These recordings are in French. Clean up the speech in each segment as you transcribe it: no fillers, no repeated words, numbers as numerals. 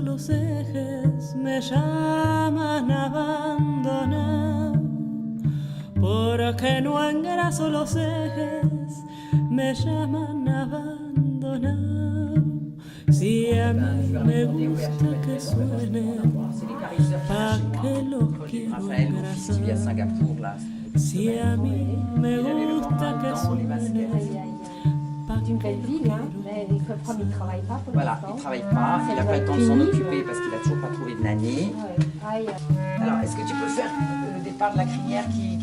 los ejes me llaman abandonado, porque no engraso los ejes me llaman abandonado. Si a mí me gusta que suene, pa' que lo quiero engrasar. Si a mí me gusta que suene. C'est une belle ville, hein, mais comme il ne travaille pas pour Voilà, il ne travaille pas, il n'a pas le temps de s'en occuper parce qu'il n'a toujours pas trouvé de nanny. Ouais. Alors, est-ce que tu peux faire le départ de la crinière qui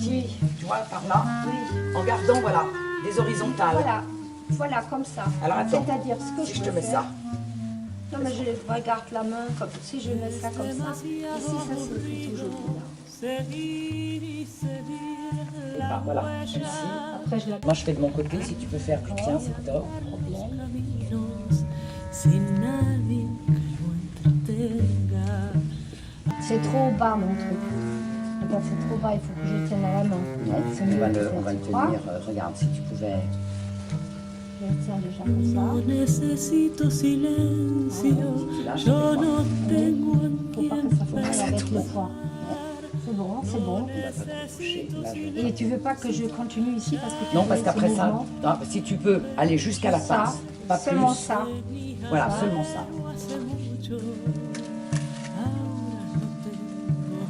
tu vois, par là, Oui. en gardant, voilà, des horizontales. Voilà, comme ça. Alors, attends, C'est-à-dire ce que si je je te veux mets faire. ça. Non, mais je regarde la main, comme si je mets ça comme ça. Ici, ça c'est plutôt joli, là. Et ben, voilà, comme ici. Après, je la... Moi, je fais de mon côté, si tu peux faire du tien, c'est top. C'est trop bas, mon truc. Regarde, c'est trop bas, il faut que je tienne à la main. Non, C'est mieux de faire, on va le tu vois. tenir. Regarde, si tu pouvais. Je le tiens déjà comme ça. Necesito silencio, yo no tengo en Faut pas que ça fasse avec le poids. C'est bon. Et tu veux pas que je continue ici parce que tu Non, veux parce ces qu'après ça, mouvements. non, si tu peux aller jusqu'à la Ça, face, pas seulement plus. ça. Voilà, seulement ça. Il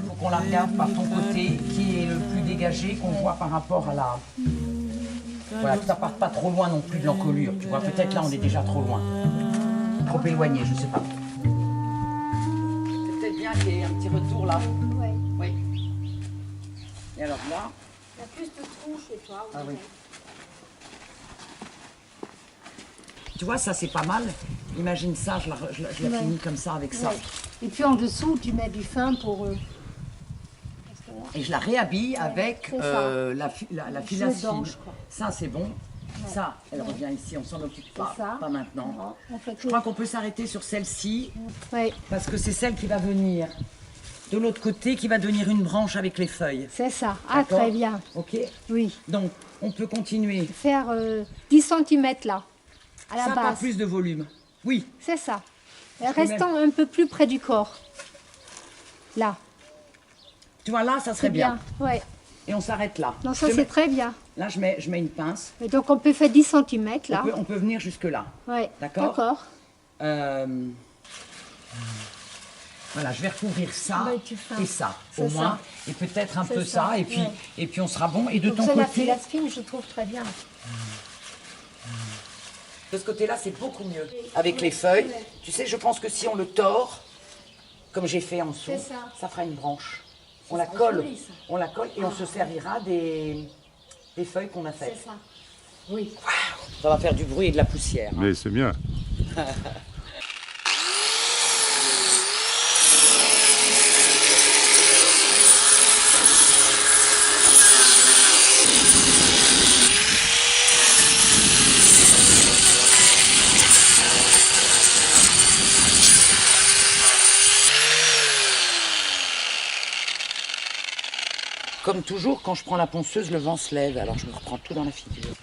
faut qu'on la regarde par ton côté, qui est le plus dégagé, qu'on voit par rapport à la... Voilà, que ça parte pas trop loin non plus de l'encolure. Tu vois, peut-être là, on est déjà trop loin. Trop éloigné, je sais pas. C'est peut-être bien qu'il y ait un petit retour là. Ouais. Oui. Et alors là... Il y a plus de trous chez toi. Ah oui. Tu vois, ça c'est pas mal. Imagine ça, je la Ouais. finis comme ça avec ça. Ouais. Et puis en dessous, tu mets du fin pour... parce que là, Et je la réhabille avec c'est ça. la Je filasse dange, fine. quoi. Ça c'est bon. Ça, elle revient ici, on s'en occupe pas, ça. pas maintenant. Non, on fait Je crois qu'on peut s'arrêter sur celle-ci, Oui, parce que c'est celle qui va venir de l'autre côté, qui va devenir une branche avec les feuilles. c'est ça. Ah, D'accord. très bien. Ok. Oui. Donc, on peut continuer. Faire 10 cm là, à la Ça, pas base. plus de volume. Oui. C'est ça. peux Restons un peu plus près du corps. Là. Tu vois, là, ça serait C'est bien. bien. Ouais. Et on s'arrête là. Non, ça Je te c'est mets- très bien. Là, je mets une pince. Et donc on peut faire 10 cm là. On peut venir jusque là. Ouais. D'accord. D'accord. Voilà, je vais recouvrir ça Ouais, tu fais. et ça, C'est au ça. moins. Et peut-être un C'est peu ça, ça, ouais. et puis on sera bon. Et de Donc ton ça, la côté, filasse fine, je trouve très bien. de ce côté-là, c'est beaucoup mieux. Avec les feuilles, tu sais, je pense que si on le tord, comme j'ai fait en dessous, C'est ça. fera une branche. On la sera colle, joli, ça. on la colle et on se servira des feuilles qu'on a C'est faites. ça. Oui. Ça va faire du bruit et de la poussière. Mais c'est bien. Comme toujours, quand je prends la ponceuse, le vent se lève, alors je me reprends tout dans la figure.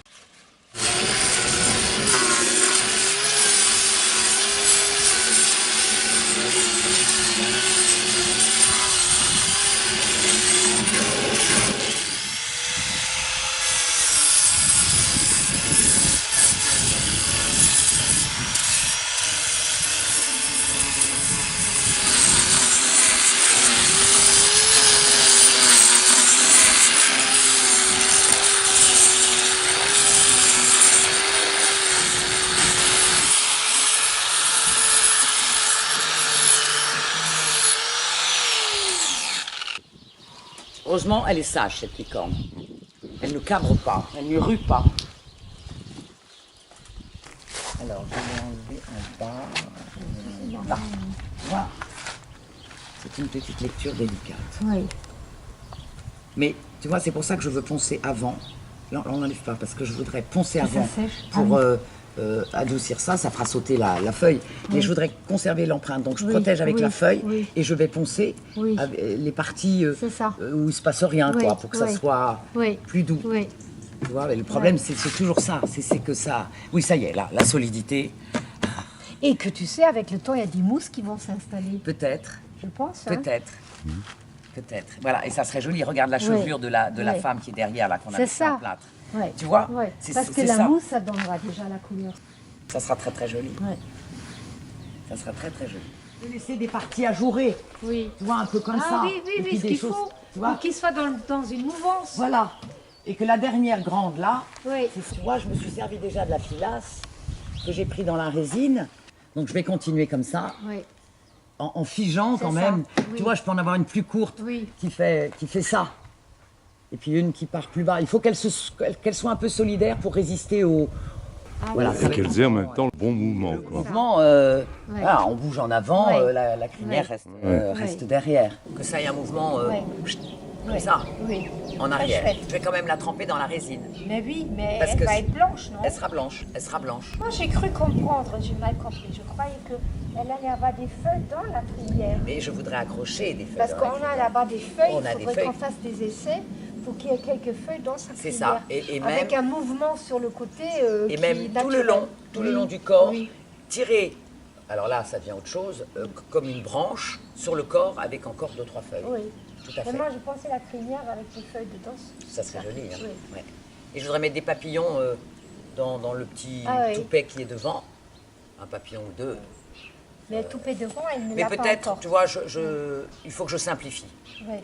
Heureusement, elle est sage, cette licorne. Elle ne cabre pas, elle ne rue pas. Alors, je vais enlever en bas. Là. Voilà. C'est une petite lecture délicate. Oui. Mais, tu vois, c'est pour ça que je veux poncer avant. Là, on n'enlève pas, parce que je voudrais poncer ça avant sèche. pour adoucir ça. Ça fera sauter la feuille. Mais je voudrais conserver l'empreinte. Donc, je Oui, protège avec oui, la feuille oui. et je vais poncer Oui. avec les parties C'est ça. où il ne se passe rien, Oui, quoi, pour que ça oui. soit Oui. plus doux. Oui. Tu vois, mais le problème, c'est toujours ça. C'est que ça... Oui, ça y est, là, la solidité. Et que tu sais, avec le temps, il y a des mousses qui vont s'installer. Peut-être, Je pense. Hein. peut-être. Peut-être. Voilà, et ça serait joli. Regarde la chevelure de la Ouais. femme qui est derrière, là, qu'on a C'est mis ça. en plâtre. Ouais. Tu vois Ouais. C'est- Parce que c'est la ça. mousse, ça donnera déjà la couleur. Ça sera très très joli. Ouais. Ça sera très très joli. Je vais laisser des parties ajourées. Oui. Tu vois, un peu comme ça. Ah oui, Et oui, puis oui, ce des qu'il choses, faut. tu vois. Pour qu'il soit dans une mouvance. Voilà. Et que la dernière grande là, Oui. tu vois, je me suis servi déjà de la filasse que j'ai pris dans la résine. Donc je vais continuer comme ça, Oui. en figeant quand C'est même. ça, oui. Tu vois, je peux en avoir une plus courte Oui. qui fait ça. Et puis une qui part plus bas. Il faut qu'elle soit un peu solidaire pour résister au... Ah, Voilà, oui. ça Et va qu'elles être- aient en même temps le bon mouvement. Le Quoi. mouvement, voilà, on bouge en avant, Ouais. la crinière Ouais. reste Ouais. derrière. Que ça ait un mouvement Ouais. comme Oui. ça, Oui. en Très arrière. chouette. Je vais quand même la tremper dans la résine. Mais oui, mais Parce elle que va c'est- être blanche, non? Elle sera blanche, elle sera blanche. Moi, j'ai cru comprendre, j'ai mal compris. Je croyais qu'elle allait avoir des feuilles dans la crinière. Mais je voudrais accrocher des feuilles. Parce dans la qu'on a crinière. là-bas des feuilles, On a il des faudrait feuilles. qu'on fasse des essais pour qu'il y ait quelques feuilles dans sa C'est crinière. ça. Et Avec même- un mouvement sur le côté Et qui même est tout le naturel. long, tout le Oui. long du corps, Oui. tirer. Alors là, ça devient autre chose, comme une branche sur le corps avec encore 2-3 feuilles. Oui. Tout à Mais fait. moi, je pensais la crinière avec des feuilles dedans. Ça serait joli. Hein. Oui. Ouais. Et je voudrais mettre des papillons dans le petit Ah oui. toupet qui est devant. Un papillon ou deux. Mais tout est devant, elle ne Mais l'a pas peut-être, encore. tu vois, il faut que je simplifie. Oui,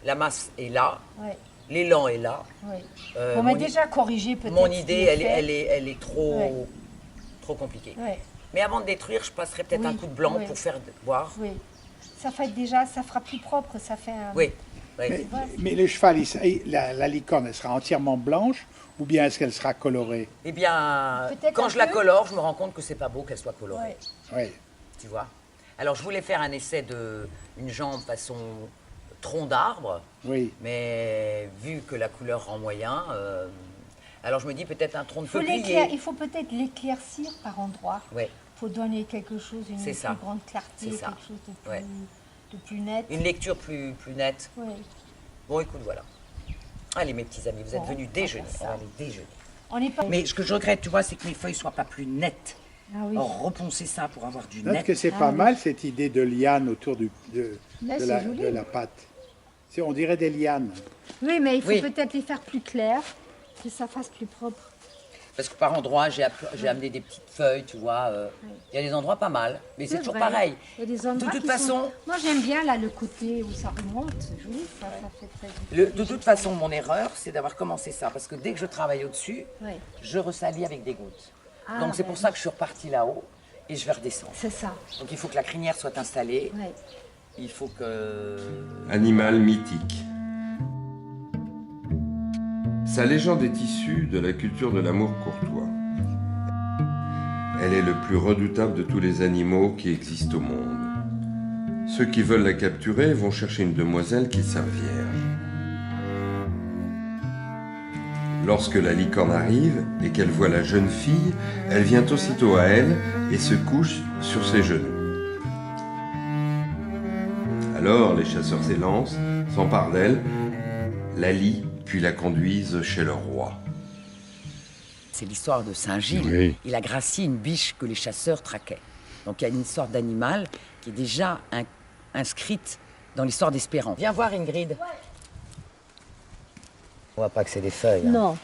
La masse est là, oui, l'élan est là. oui. Euh, On m'a mon i- déjà corrigé peut-être. Mon ce idée, qui est fait. elle est trop, Ouais. trop compliquée. Oui, Mais avant de détruire, je passerai peut-être Oui, un coup de blanc oui. pour faire voir. oui. Ça fait déjà, ça fera plus propre, ça fait un... Oui. oui. Mais le cheval, la licorne, elle sera entièrement blanche ou bien est-ce qu'elle sera colorée? Eh bien, Peut-être quand un je la peu. colore, je me rends compte que c'est pas beau qu'elle soit colorée. Ouais. Oui. Tu vois. Alors, je voulais faire un essai une jambe façon tronc d'arbre, Oui. mais vu que la couleur rend moyen, alors je me dis peut-être un tronc de Il peuplier. faut peut-être l'éclaircir par endroits. Ouais. Faut donner quelque chose, une C'est plus ça. grande clarté, C'est ça. quelque chose de plus, Ouais. de plus net. Une lecture plus nette. Oui. Bon, écoute, voilà. Allez, mes petits amis, vous êtes Bon, venus on va déjeuner. faire On ça. va aller déjeuner. On n'est pas... Mais ce que je regrette, tu vois, c'est que mes feuilles soient pas plus nettes. Ah oui. Or, reponcer ça pour avoir du Note net. que c'est Ah pas oui. mal cette idée de liane autour Là, de c'est joli. la pâte. On dirait des lianes. Oui, mais il faut Oui. peut-être les faire plus clairs, que ça fasse plus propre. Parce que par endroits, j'ai amené des petites feuilles, tu vois. Il y a des endroits pas mal, mais c'est toujours vrai. pareil. Il y a des endroits De toute qui façon, sont- Moi, j'aime bien là le côté où ça remonte, c'est joli, ça fait très bien. de toute façon, mon erreur, c'est d'avoir commencé ça. Parce que dès que je travaille au-dessus, Ouais. je ressalis avec des gouttes. Ah, Donc c'est ben pour ça que je suis repartie là-haut et je vais redescendre. C'est ça. Donc il faut que la crinière soit installée. Ouais. Il faut que... Animal mythique. Sa légende est issue de la culture de l'amour courtois. Elle est le plus redoutable de tous les animaux qui existent au monde. Ceux qui veulent la capturer vont chercher une demoiselle qu'ils savent vierge. Lorsque la licorne arrive et qu'elle voit la jeune fille, elle vient aussitôt à elle et se couche sur ses genoux. Alors les chasseurs s'élancent, s'emparent d'elle, la lient, puis la conduisent chez leur roi. C'est l'histoire de Saint-Gilles. Oui. Il a gracié une biche que les chasseurs traquaient. Donc il y a une sorte d'animal qui est déjà inscrite dans l'histoire d'Espérance. Viens voir Ingrid. On voit pas que c'est des feuilles. hein. Non.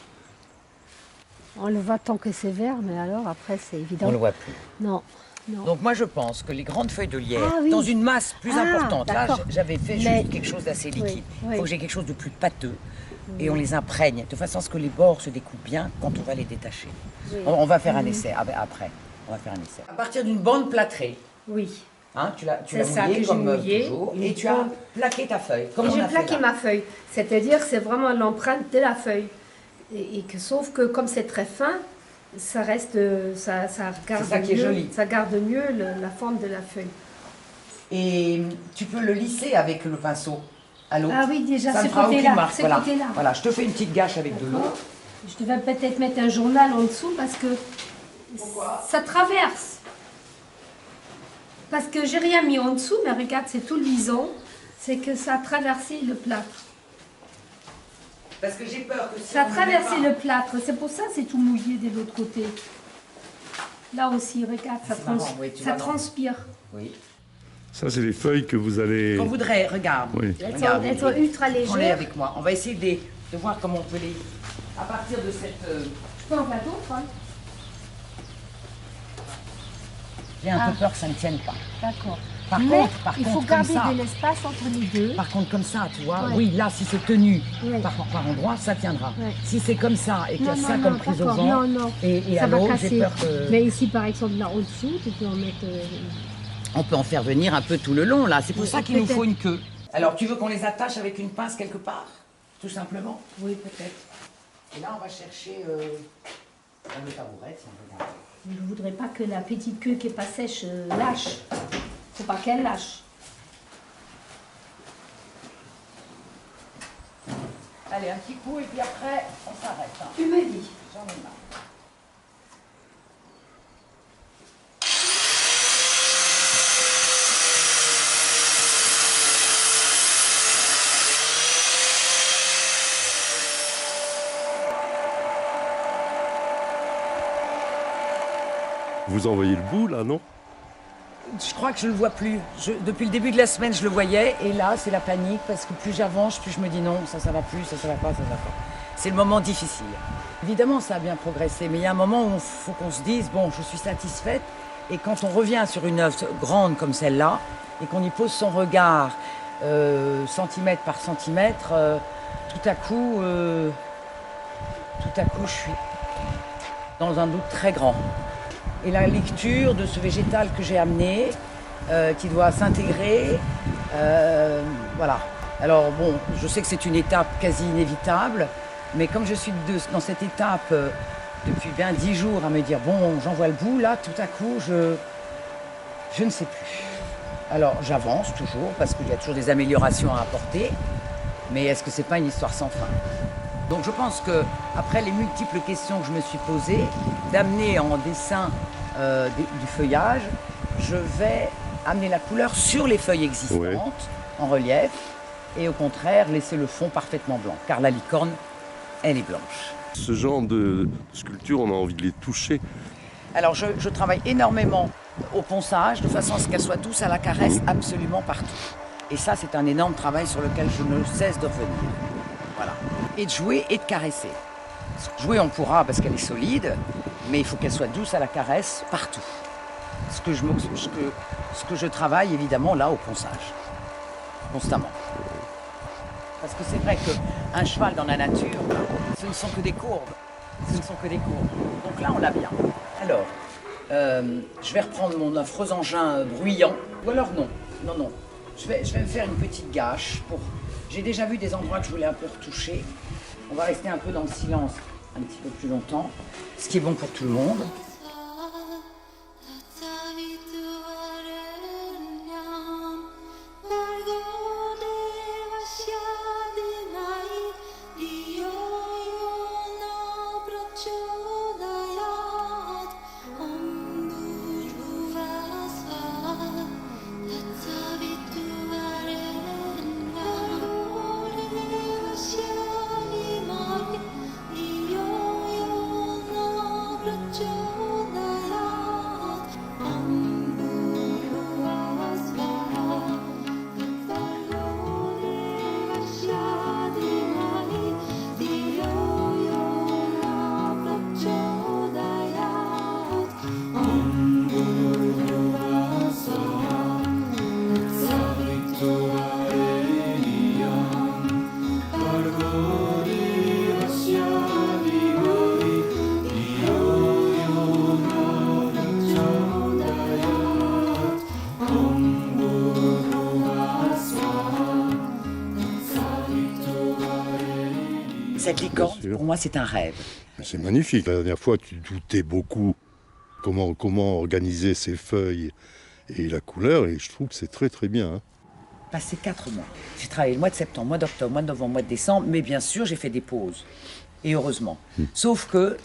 On le voit tant que c'est vert, mais alors après, c'est évident. On le voit plus. Non, non. Donc moi je pense que les grandes feuilles de lierre, Ah oui. dans une masse plus Ah, importante, là d'accord. j'avais fait Mais- juste quelque chose d'assez liquide. Il oui. faut que j'ai quelque chose de plus pâteux et on les imprègne de façon à ce que les bords se découpent bien quand on va les détacher. On va faire un essai après. On va faire un essai. À partir d'une bande plâtrée, Oui. hein, tu l'as C'est ça mouillée que j'ai comme mouillé. toujours Une et tu as bande. plaqué ta feuille. Comme on J'ai a fait plaqué là. ma feuille. C'est-à-dire, c'est vraiment l'empreinte de la feuille. Et que, sauf que comme c'est très fin, ça reste, ça garde C'est ça qui est mieux, joli. ça garde mieux la forme de la feuille. Et tu peux le lisser avec le pinceau à l'eau. Ah oui, déjà, ça ce ne fera aucune côté-là, marque. ce Voilà. côté-là. Voilà, je te fais une petite gâche avec de l'eau. Je devais peut-être mettre un journal en dessous parce que ça traverse. Parce que j'ai rien mis en dessous, mais regarde, c'est tout luisant. C'est que ça a traversé le plâtre. Parce que j'ai peur que si Ça a on ne traversé met pas- le plâtre. C'est pour ça que c'est tout mouillé de l'autre côté. Là aussi, regarde, C'est marrant, oui, tu ça vois, non. transpire. Oui. Ça, c'est les feuilles que vous allez... On voudrait, regarde. Oui. Elles sont ultra Prends-les légères. avec moi. On va essayer de voir comment on peut les... À partir de cette... Je peux en faire d'autres, hein. J'ai un peu peur que ça ne tienne pas. D'accord. Par Mais contre, il faut comme garder ça. de l'espace entre les deux. Par contre, comme ça, tu vois, Ouais. oui, là, si c'est tenu Ouais. par endroit, ça tiendra. Ouais. Si c'est comme ça et qu'il y a Non, ça non, comme non, prise au d'accord. vent, Non. et Ça à va l'eau, casser. j'ai peur que... Mais ici, par exemple, là au-dessous, tu peux en mettre... On peut en faire venir un peu tout le long, là. C'est pour Oui, ça qu'il nous peut-être. faut une queue. Alors, tu veux qu'on les attache avec une pince quelque part? Tout simplement? Oui, peut-être. Et là, on va chercher le tabouret, si on regarde. Je ne voudrais pas que la petite queue qui n'est pas sèche lâche. Faut pas qu'elle lâche. Allez, un petit coup, et puis après, on s'arrête. Hein. Tu me dis. J'en ai marre. Vous envoyez le bout, là, non? Je crois que je ne le vois plus. Depuis le début de la semaine, je le voyais. Et là, c'est la panique parce que plus j'avance, plus je me dis non, ça va plus, ça va pas, ça va pas. C'est le moment difficile. Évidemment, ça a bien progressé. Mais il y a un moment où il faut qu'on se dise, bon, je suis satisfaite. Et quand on revient sur une œuvre grande comme celle-là, et qu'on y pose son regard, centimètre par centimètre, tout à coup, je suis dans un doute très grand. Et la lecture de ce végétal que j'ai amené, qui doit s'intégrer, voilà. Alors bon, je sais que c'est une étape quasi inévitable, mais comme je suis dans cette étape depuis bien 10 jours à me dire, bon, j'en vois le bout, là, tout à coup, je ne sais plus. Alors j'avance toujours, parce qu'il y a toujours des améliorations à apporter, mais est-ce que c'est pas une histoire sans fin? Donc je pense que après les multiples questions que je me suis posées, d'amener en dessin du feuillage, je vais amener la couleur sur les feuilles existantes, Ouais. en relief, et au contraire laisser le fond parfaitement blanc, car la licorne, elle est blanche. Ce genre de sculpture, on a envie de les toucher. Alors je travaille énormément au ponçage, de façon à ce qu'elle soit douce à la caresse absolument partout. Et ça, c'est un énorme travail sur lequel je ne cesse de revenir. Voilà. Et de jouer et de caresser. Jouer, on pourra parce qu'elle est solide, mais il faut qu'elle soit douce à la caresse partout. Ce que je travaille évidemment là au ponçage, constamment. Parce que c'est vrai qu'un cheval dans la nature, ce ne sont que des courbes. Ce ne sont que des courbes. Donc là, on l'a bien. Alors, je vais reprendre mon affreux engin bruyant. Ou alors non. Je vais me faire une petite gâche. J'ai déjà vu des endroits que je voulais un peu retoucher. On va rester un peu dans le silence un petit peu plus longtemps, ce qui est bon pour tout le monde. Cette licorne, Bien sûr. pour moi, c'est un rêve. C'est magnifique. La dernière fois, tu doutais beaucoup comment organiser ces feuilles et la couleur, et je trouve que c'est très très bien. Hein. Passé 4 mois. J'ai travaillé le mois de septembre, mois d'octobre, mois de novembre, mois de décembre, mais bien sûr, j'ai fait des pauses. Et heureusement. Sauf que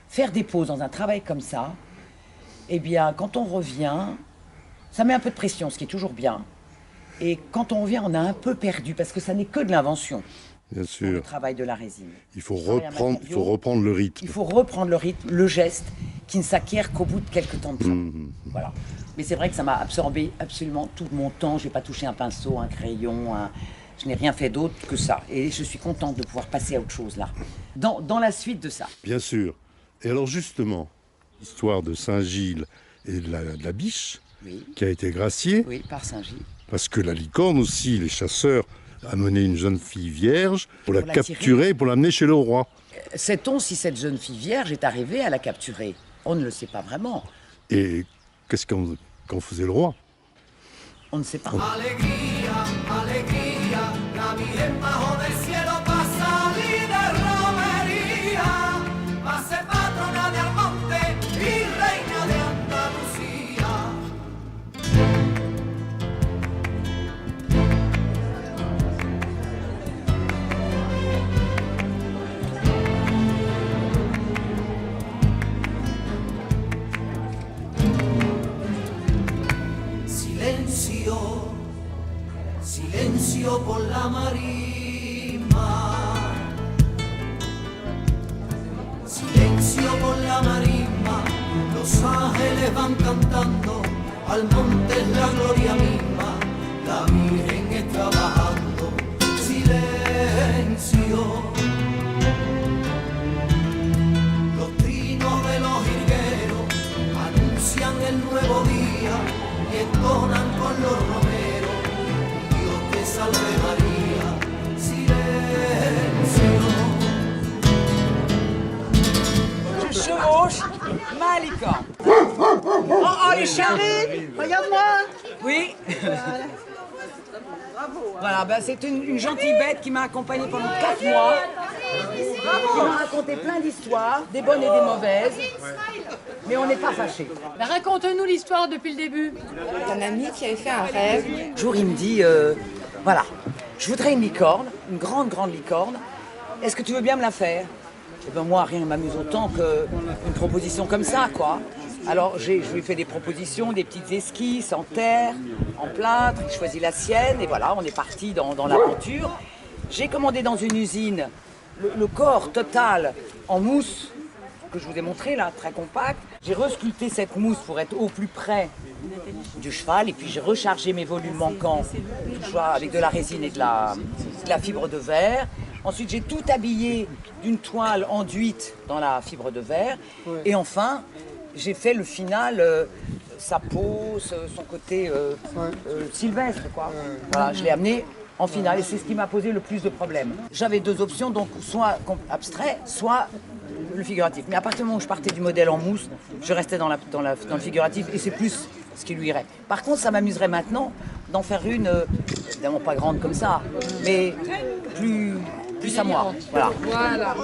faire des pauses dans un travail comme ça, eh bien, quand on revient, ça met un peu de pression, ce qui est toujours bien. Et quand on revient, on a un peu perdu, parce que ça n'est que de l'invention, Bien le sûr. travail de la résine. Il faut Travailler un matériau. reprendre le rythme. Il faut reprendre le rythme, le geste, qui ne s'acquiert qu'au bout de quelques temps de travail. Voilà. Mais c'est vrai que ça m'a absorbé absolument tout mon temps. Je n'ai pas touché un pinceau, un crayon, je n'ai rien fait d'autre que ça. Et je suis contente de pouvoir passer à autre chose là, dans la suite de ça. Bien sûr. Et alors justement, l'histoire de Saint-Gilles et de la biche, Oui. qui a été graciée, Oui, par Saint-Gilles. parce que la licorne aussi, les chasseurs amenaient une jeune fille vierge pour la Pour la capturer et pour l'amener chez le roi. Sait-on si cette jeune fille vierge est arrivée à la capturer? On ne le sait pas vraiment. Et qu'est-ce qu'en faisait le roi? On ne sait pas. Alegría, alegría, la Virgen bajo del cielo pasa líder romería, va a ser patrona de Almonte y reina de Andalucía. Silencio, silencio por la marisma. Silencio por la marisma. Los ángeles van cantando, al monte es la gloria misma. La Virgen está bajando. Silencio. Los trinos de los jilgueros anuncian el nuevo día y entonan con los romeros, Dios te salve María, silencio. Je chevauche ma licorne. Oh, les charrues! Regarde-moi. Oui. Voilà, ben c'est une gentille bête qui m'a accompagnée pendant 4 mois. Qui m'a raconté plein d'histoires, des bonnes et des mauvaises. Mais on n'est pas fâchés. Raconte-nous l'histoire depuis le début. Un ami qui avait fait un rêve. Un jour, il me dit, voilà, je voudrais une licorne, une grande licorne. Est-ce que tu veux bien me la faire? Eh ben moi, rien ne m'amuse autant qu'une proposition comme ça, quoi. Alors, je lui fais des propositions, des petites esquisses en terre, en plâtre. Il choisit la sienne et voilà, on est parti dans l'aventure. J'ai commandé dans une usine le corps total en mousse que je vous ai montré là, très compact. J'ai resculpté cette mousse pour être au plus près du cheval et puis j'ai rechargé mes volumes manquants toujours avec de la résine et de la fibre de verre. Ensuite, j'ai tout habillé d'une toile enduite dans la fibre de verre. Et enfin, j'ai fait le final, sa peau, son côté sylvestre, quoi. Voilà, je l'ai amené en finale et c'est ce qui m'a posé le plus de problèmes. J'avais 2 options, donc soit abstrait, soit le figuratif. Mais à partir du moment où je partais du modèle en mousse, je restais dans le figuratif et c'est plus ce qui lui irait. Par contre, ça m'amuserait maintenant d'en faire une, évidemment pas grande comme ça, mais plus à moi. Voilà. Voilà.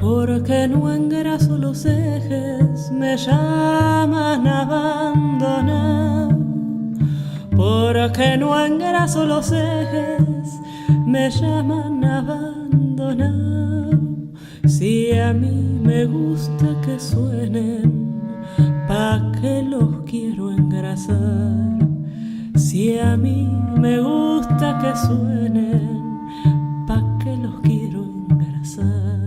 Porque no engraso los ejes, me llaman abandonado. Porque no engraso los ejes, me llaman abandonado. Si a mí me gusta que suenen, pa' que los quiero engrasar. Si a mí me gusta que suenen, pa' que los quiero engrasar.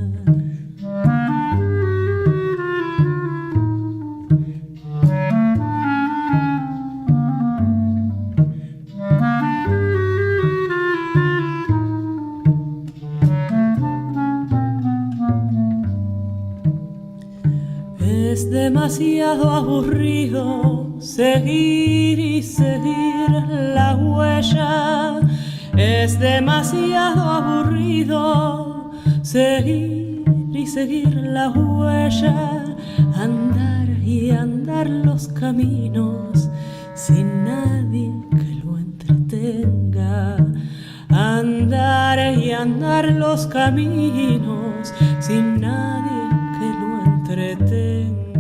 Es demasiado aburrido seguir y seguir la huella. Es demasiado aburrido seguir y seguir la huella. Andar y andar los caminos sin nadie que lo entretenga. Andar y andar los caminos sin nadie que lo entretenga.